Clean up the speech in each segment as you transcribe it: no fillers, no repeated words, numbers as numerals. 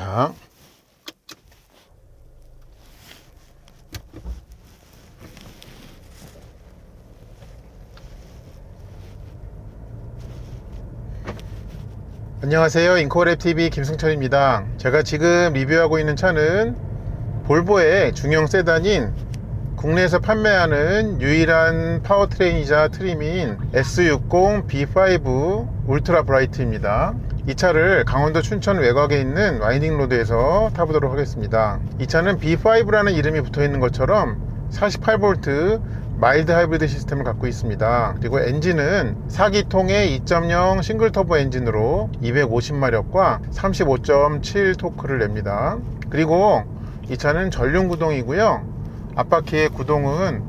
자, 안녕하세요. 인코랩TV 김승철입니다. 제가 지금 리뷰하고 있는 차는 볼보의 중형 세단인 국내에서 판매하는 유일한 파워트레인이자 트림인 S60 B5 울트라 브라이트입니다. 이 차를 강원도 춘천 외곽에 있는 와인딩 로드에서 타보도록 하겠습니다. 이 차는 B5라는 이름이 붙어 있는 것처럼 48V 마일드 하이브리드 시스템을 갖고 있습니다. 그리고 엔진은 4기통의 2.0 싱글 터보 엔진으로 250마력과 35.7 토크를 냅니다. 그리고 이 차는 전륜 구동이고요. 앞바퀴의 구동은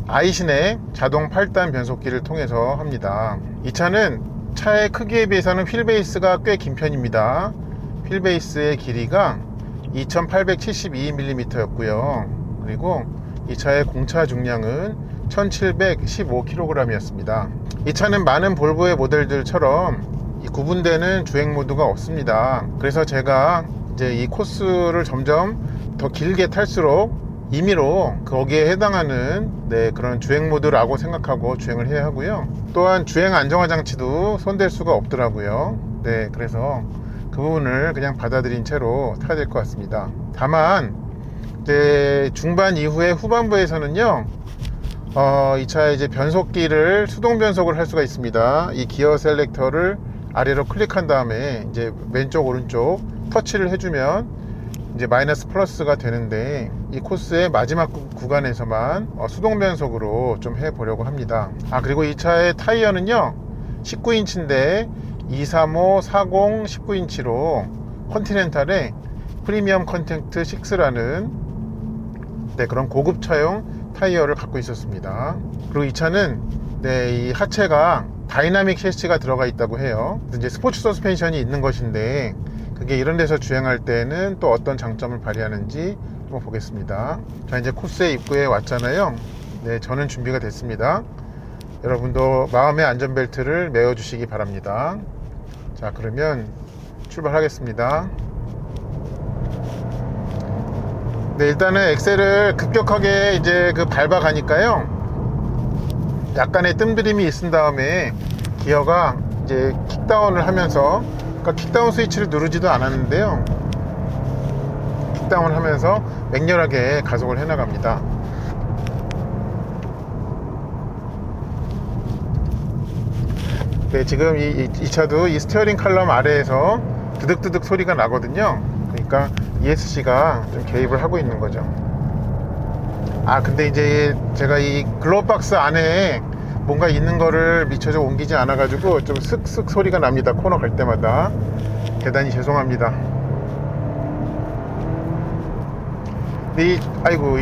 아이신의 자동 8단 변속기를 통해서 합니다. 이 차는 차의 크기에 비해서는 휠베이스가 꽤 긴 편입니다. 휠베이스의 길이가 2872mm 였고요. 그리고 이 차의 공차 중량은 1715kg 이었습니다. 이 차는 많은 볼보의 모델들처럼 구분되는 주행 모드가 없습니다. 그래서 제가 이제 이 코스를 점점 더 길게 탈수록 임의로 거기에 해당하는 그런 주행 모드라고 생각하고 주행을 해야 하고요. 또한 주행 안정화 장치도 손댈 수가 없더라고요. 그래서 그 부분을 그냥 받아들인 채로 타야 될 것 같습니다. 다만 중반 이후에 후반부에서는요, 이 차의 이제 변속기를 수동 변속을 할 수가 있습니다. 이 기어 셀렉터를 아래로 클릭한 다음에 이제 왼쪽 오른쪽 터치를 해주면 이제 마이너스 플러스가 되는데, 이 코스의 마지막 구간에서만 수동 변속으로 좀 해보려고 합니다. 그리고 이 차의 타이어는요 19인치인데 235, 40, 19인치로 컨티넨탈의 프리미엄 컨택트 6라는 그런 고급차용 타이어를 갖고 있었습니다. 그리고 이 차는 이 하체가 다이나믹 셰시가 들어가 있다고 해요. 이제 스포츠 서스펜션이 있는 것인데, 그게 이런 데서 주행할 때는 또 어떤 장점을 발휘하는지 한번 보겠습니다. 자, 이제 코스의 입구에 왔잖아요. 저는 준비가 됐습니다. 여러분도 마음의 안전벨트를 매어 주시기 바랍니다. 자, 그러면 출발하겠습니다. 일단은 엑셀을 급격하게 이제 밟아 가니까요, 약간의 뜸들임이 있은 다음에 기어가 이제 킥다운을 하면서, 킥다운 스위치를 누르지도 않았는데요, 킥다운을 하면서 맹렬하게 가속을 해나갑니다. 지금 이 차도 이 스티어링 칼럼 아래에서 드득드득 소리가 나거든요. 그러니까 ESC가 좀 개입을 하고 있는 거죠. 근데 이제 제가 이 글로브 박스 안에 뭔가 있는 거를 미처 좀 옮기지 않아 가지고 좀 슥슥 소리가 납니다. 코너 갈 때마다. 대단히 죄송합니다. 이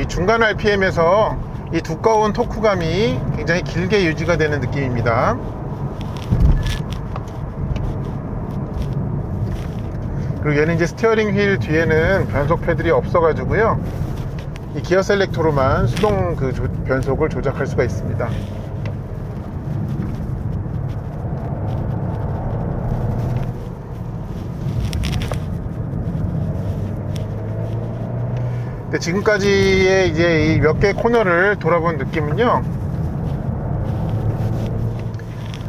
중간 RPM에서 이 두꺼운 토크감이 굉장히 길게 유지가 되는 느낌입니다. 그리고 얘는 이제 스티어링 휠 뒤에는 변속 패들이 없어 가지고요, 이 기어 셀렉터로만 수동 변속을 조작할 수가 있습니다. 지금까지의 이제 이 몇 개의 코너를 돌아본 느낌은요,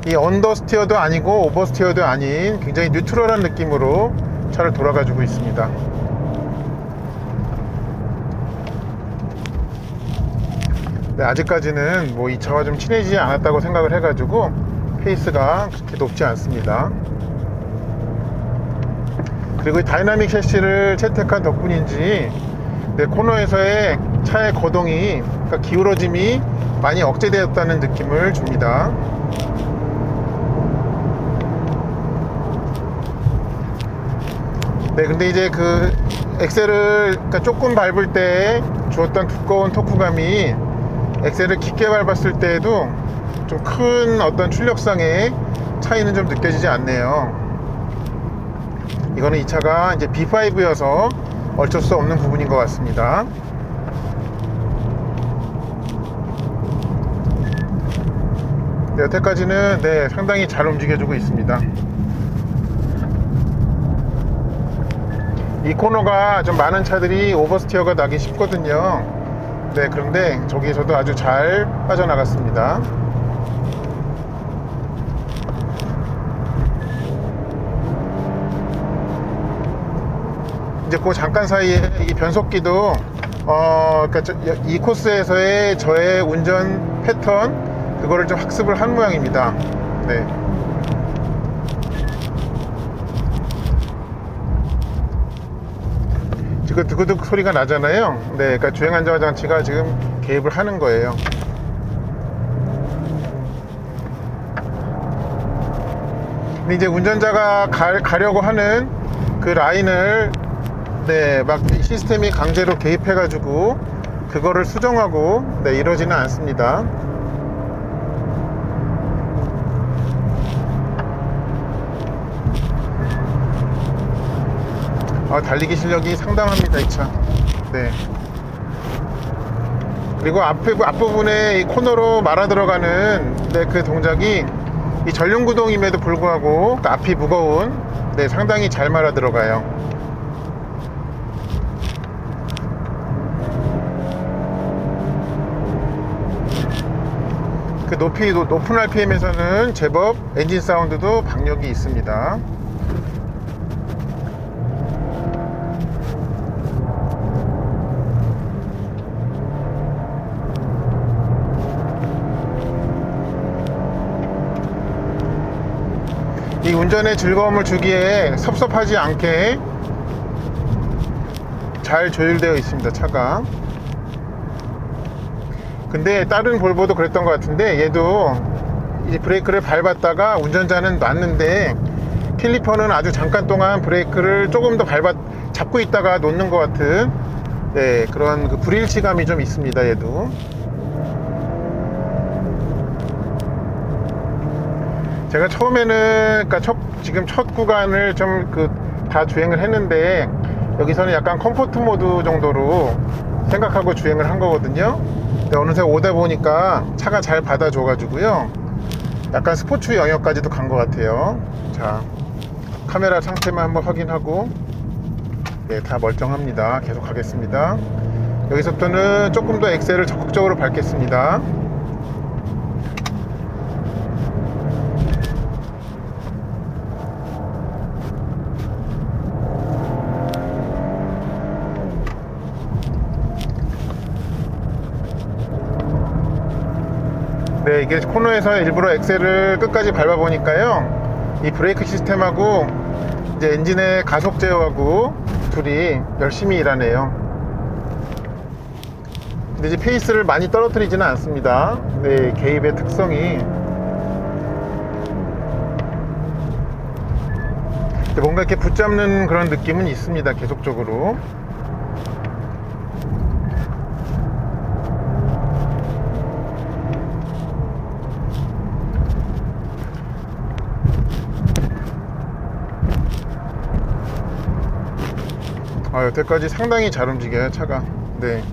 이 언더스티어도 아니고 오버스티어도 아닌 굉장히 뉴트럴한 느낌으로 차를 돌아가지고 있습니다. 아직까지는 이 차와 좀 친해지지 않았다고 생각을 해가지고 페이스가 그렇게 높지 않습니다. 그리고 다이나믹 셰시를 채택한 덕분인지 코너에서의 차의 거동이, 기울어짐이 많이 억제되었다는 느낌을 줍니다. 근데 이제 엑셀을 조금 밟을 때 주었던 두꺼운 토크감이 엑셀을 깊게 밟았을 때에도 좀 큰 어떤 출력상의 차이는 좀 느껴지지 않네요. 이거는 이 차가 이제 B5여서 어쩔 수 없는 부분인 것 같습니다. 여태까지는 상당히 잘 움직여주고 있습니다. 이 코너가 좀 많은 차들이 오버스티어가 나기 쉽거든요. 네, 그런데 저기에서도 아주 잘 빠져나갔습니다. 이제 그 잠깐 사이에 이 변속기도 그러니까 이 코스에서의 저의 운전 패턴 그거를 좀 학습을 한 모양입니다. 네. 지금 드그득 소리가 나잖아요. 네, 그러니까 주행 안정화 장치가 지금 개입을 하는 거예요. 근데 이제 운전자가 가려고 하는 그 라인을 네, 막 시스템이 강제로 개입해가지고 그거를 수정하고 네, 이러지는 않습니다. 달리기 실력이 상당합니다, 이 차. 네. 그리고 앞부분에 이 코너로 말아 들어가는 네, 그 동작이 이 전륜 구동임에도 불구하고 앞이 무거운 네, 상당히 잘 말아 들어가요. 그 높은 RPM에서는 제법 엔진 사운드도 박력이 있습니다. 이 운전의 즐거움을 주기에 섭섭하지 않게 잘 조율되어 있습니다, 차가. 근데 다른 볼보도 그랬던 것 같은데 얘도 이 브레이크를 밟았다가 운전자는 놨는데 캘리퍼는 아주 잠깐 동안 브레이크를 조금 더 잡고 있다가 놓는 것 같은 네, 그런 그 불일치감이 좀 있습니다, 얘도. 제가 처음에는 그러니까 지금 첫 구간을 좀 다 주행을 했는데 여기서는 약간 컴포트 모드 정도로 생각하고 주행을 한 거거든요. 근데 어느새 오다 보니까 차가 잘 받아줘 가지고요 약간 스포츠 영역까지도 간 것 같아요. 자, 카메라 상태만 한번 확인하고 네, 다 멀쩡합니다. 계속 하겠습니다. 여기서부터는 조금 더 엑셀을 적극적으로 밟겠습니다. 네, 이게 코너에서 일부러 엑셀을 끝까지 밟아 보니까요 이 브레이크 시스템하고 이제 엔진의 가속 제어하고 둘이 열심히 일하네요. 근데 이제 페이스를 많이 떨어뜨리지는 않습니다. 네, 개입의 특성이 뭔가 이렇게 붙잡는 그런 느낌은 있습니다, 계속적으로. 여태까지 상당히 잘 움직여요, 차가. 네.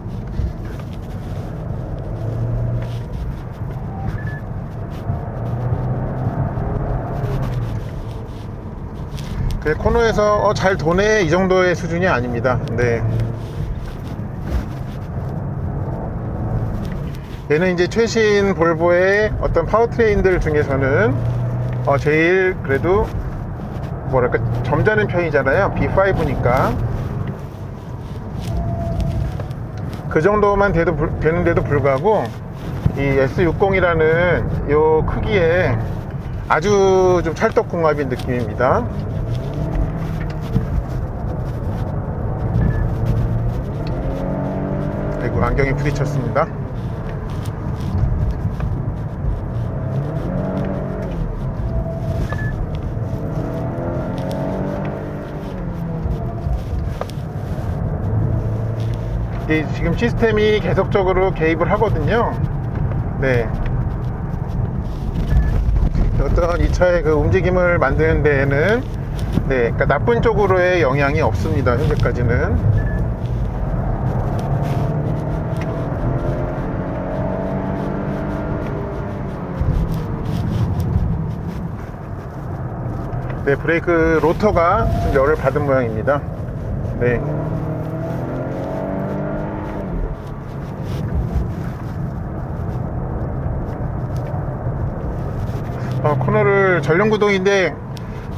그 코너에서 잘 도네 이 정도의 수준이 아닙니다. 네. 얘는 이제 최신 볼보의 어떤 파워트레인들 중에서는 제일 그래도 뭐랄까 점잖은 편이잖아요. B5니까 그 정도만 되는데도 불구하고 이 S60이라는 요 크기에 아주 좀 찰떡궁합인 느낌입니다. 아이고, 안경이 부딪혔습니다. 지금 시스템이 계속적으로 개입을 하거든요. 네. 어떤 이 차의 그 움직임을 만드는 데에는 네, 그러니까 나쁜 쪽으로의 영향이 없습니다, 현재까지는. 네, 브레이크 로터가 좀 열을 받은 모양입니다. 네. 코너를 전륜구동인데,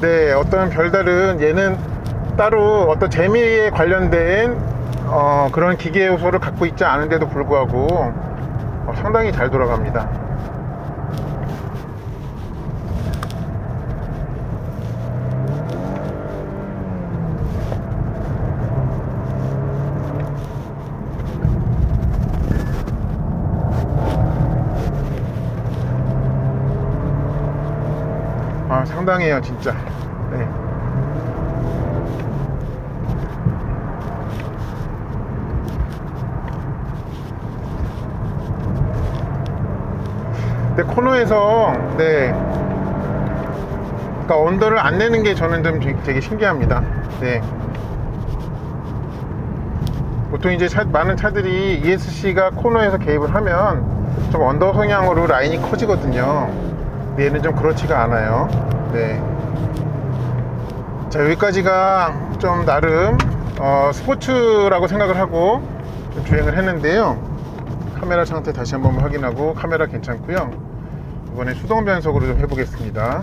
네, 어떤 별다른, 얘는 따로 어떤 재미에 관련된 그런 기계 요소를 갖고 있지 않은데도 불구하고 상당히 잘 돌아갑니다. 상당해요, 진짜. 네. 근데 코너에서, 네, 그러니까 언더를 안 내는 게 저는 좀 되게 신기합니다. 네. 보통 이제 많은 차들이 ESC가 코너에서 개입을 하면 좀 언더 성향으로 라인이 커지거든요. 근데 얘는 좀 그렇지가 않아요. 네. 자, 여기까지가 좀 나름 스포츠라고 생각을 하고 좀 주행을 했는데요. 카메라 상태 다시 한번 확인하고 카메라 괜찮고요. 이번에 수동 변속으로 좀 해보겠습니다.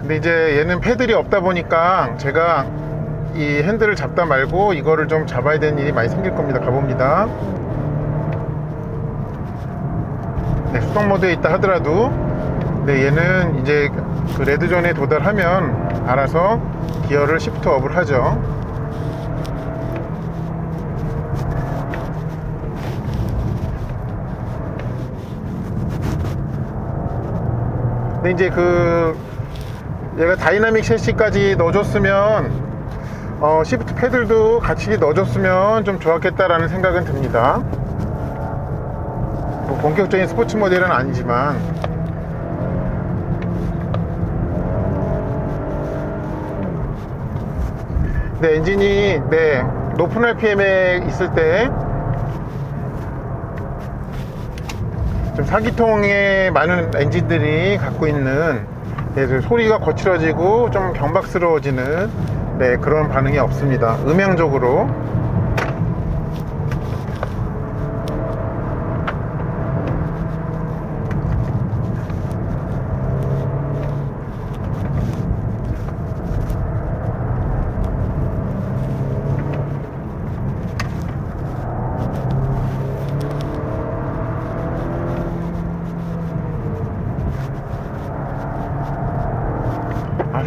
근데 이제 얘는 패들이 없다 보니까 제가 이 핸들을 잡다 말고 이거를 좀 잡아야 되는 일이 많이 생길 겁니다. 가봅니다. 네, 수동 모드에 있다 하더라도, 네, 얘는 이제 그 레드존에 도달하면 알아서 기어를 시프트 업을 하죠. 근데 이제 얘가 다이나믹 셰시까지 넣어줬으면 시프트 패들도 같이 넣어줬으면 좀 좋았겠다라는 생각은 듭니다. 뭐 본격적인 스포츠 모델은 아니지만. 근데 엔진이, 네, 높은 RPM에 있을 때 좀 4기통의 많은 엔진들이 갖고 있는, 네, 소리가 거칠어지고 좀 경박스러워지는, 네, 그런 반응이 없습니다. 음향적으로.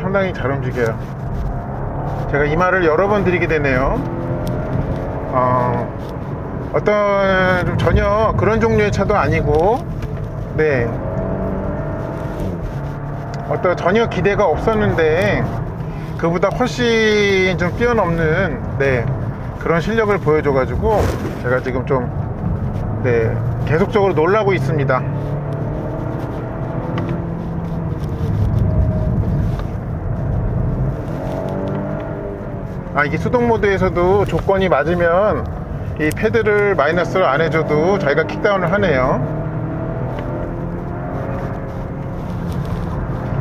상당히 잘 움직여요. 제가 이 말을 여러 번 드리게 되네요. 어떤 좀 전혀 그런 종류의 차도 아니고, 네, 어떤 전혀 기대가 없었는데 그보다 훨씬 좀 뛰어넘는, 네, 그런 실력을 보여줘가지고 제가 지금 좀, 네, 계속적으로 놀라고 있습니다. 이게 수동 모드에서도 조건이 맞으면 이 패드를 마이너스로 안 해줘도 자기가 킥다운을 하네요.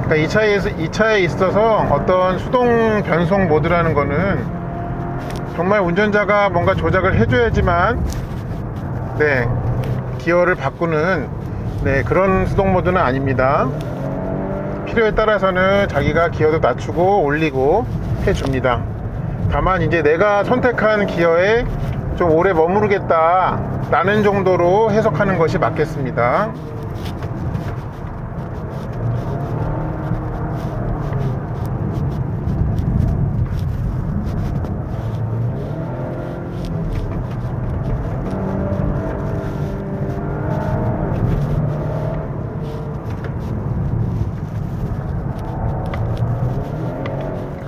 그러니까 이 차에 있어서 어떤 수동 변속 모드라는 거는 정말 운전자가 뭔가 조작을 해줘야지만, 네, 기어를 바꾸는, 네, 그런 수동 모드는 아닙니다. 필요에 따라서는 자기가 기어도 낮추고 올리고 해줍니다. 다만 이제 내가 선택한 기어에 좀 오래 머무르겠다 라는 정도로 해석하는 것이 맞겠습니다.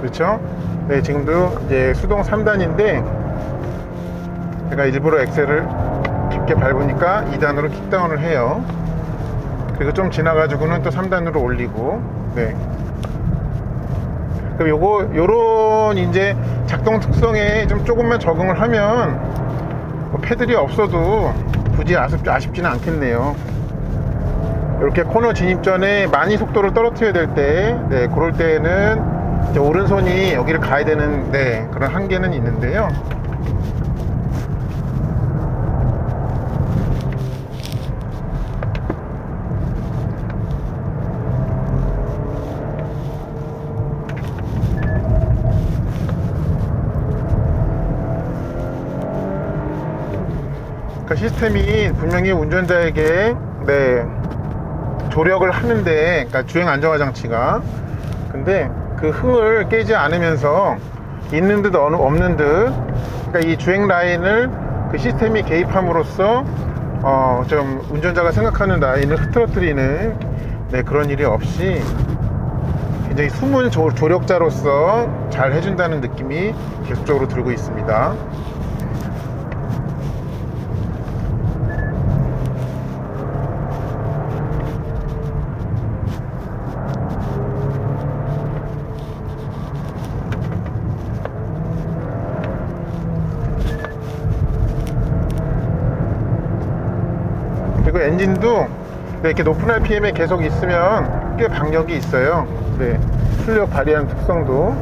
그렇죠? 네, 지금도 이제 수동 3단인데 제가 일부러 엑셀을 깊게 밟으니까 2단으로 킥다운을 해요. 그리고 좀 지나가지고는 또 3단으로 올리고, 네. 그럼 요런 이제 작동 특성에 좀 조금만 적응을 하면 뭐 패들이 없어도 굳이 아쉽지는 않겠네요. 이렇게 코너 진입 전에 많이 속도를 떨어뜨려야 될 때, 네, 그럴 때는 이제 오른손이 여기를 가야 되는 그런 한계는 있는데요. 시스템이 분명히 운전자에게 조력을 하는데, 그러니까 주행 안정화 장치가, 근데 그 흥을 깨지 않으면서 있는 듯 없는 듯, 그러니까 이 주행 라인을 그 시스템이 개입함으로써 좀 운전자가 생각하는 라인을 흐트러뜨리는 그런 일이 없이 굉장히 숨은 조력자로서 잘 해준다는 느낌이 계속적으로 들고 있습니다. 그리고 엔진도 이렇게 높은 RPM에 계속 있으면 꽤 박력이 있어요. 출력 발휘하는 특성도.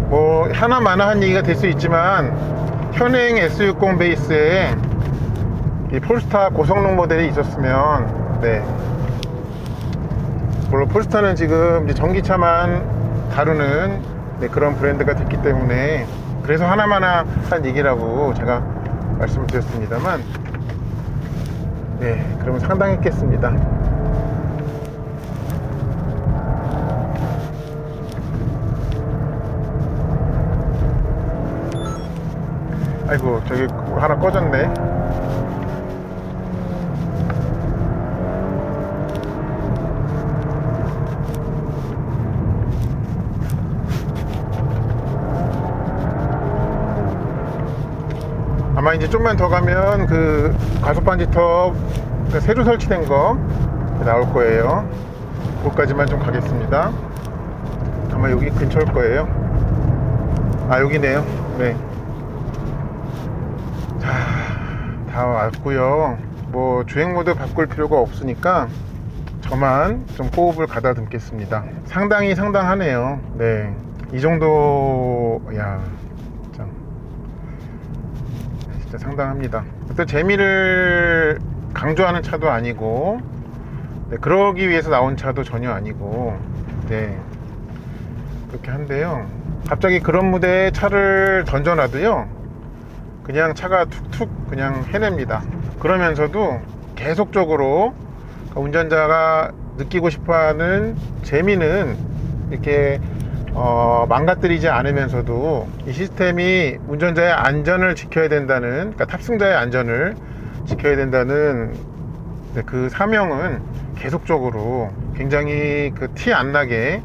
뭐 하나마나한 얘기가 될 수 있지만 현행 S60 베이스에 이 폴스타 고성능 모델이 있었으면 물론 폴스타는 지금 이제 전기차만 다루는 그런 브랜드가 됐기 때문에 그래서 하나마나한 얘기라고 제가 말씀을 드렸습니다만, 그러면 상당했겠습니다. 아이고, 저기 하나 꺼졌네. 아마 이제 좀만 더 가면 그 가속 반지턱 새로 설치된 거 나올 거예요. 거기까지만 좀 가겠습니다. 아마 여기 근처일 거예요. 아, 여기네요. 자, 다 왔고요. 뭐 주행 모드 바꿀 필요가 없으니까 저만 좀 호흡을 가다듬겠습니다. 상당하네요. 이 정도, 진짜 상당합니다. 어떤 재미를 강조하는 차도 아니고, 그러기 위해서 나온 차도 전혀 아니고, 그렇게 한데요. 갑자기 그런 무대에 차를 던져놔도요, 그냥 차가 툭툭 그냥 해냅니다. 그러면서도 계속적으로 운전자가 느끼고 싶어하는 재미는 이렇게 망가뜨리지 않으면서도 이 시스템이 운전자의 안전을 지켜야 된다는, 그러니까 탑승자의 안전을 지켜야 된다는 그 사명은 계속적으로 굉장히 그 티 안 나게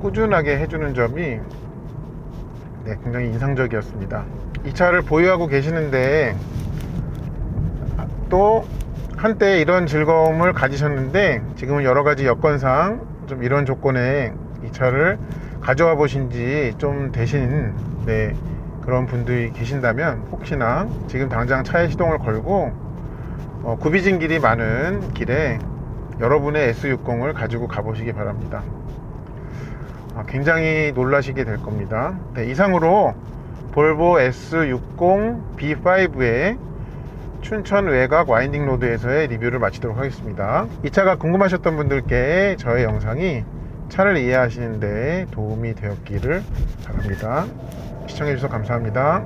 꾸준하게 해주는 점이 굉장히 인상적이었습니다. 이 차를 보유하고 계시는데 또 한때 이런 즐거움을 가지셨는데 지금은 여러 가지 여건상 좀 이런 조건에 이 차를 가져와 보신지 좀 되신 그런 분들이 계신다면 혹시나 지금 당장 차에 시동을 걸고 굽이진 길이 많은 길에 여러분의 S60을 가지고 가보시기 바랍니다. 굉장히 놀라시게 될 겁니다. 이상으로 볼보 S60 B5의 춘천 외곽 와인딩 로드에서의 리뷰를 마치도록 하겠습니다. 이 차가 궁금하셨던 분들께 저의 영상이 차를 이해하시는 데 도움이 되었기를 바랍니다. 시청해 주셔서 감사합니다.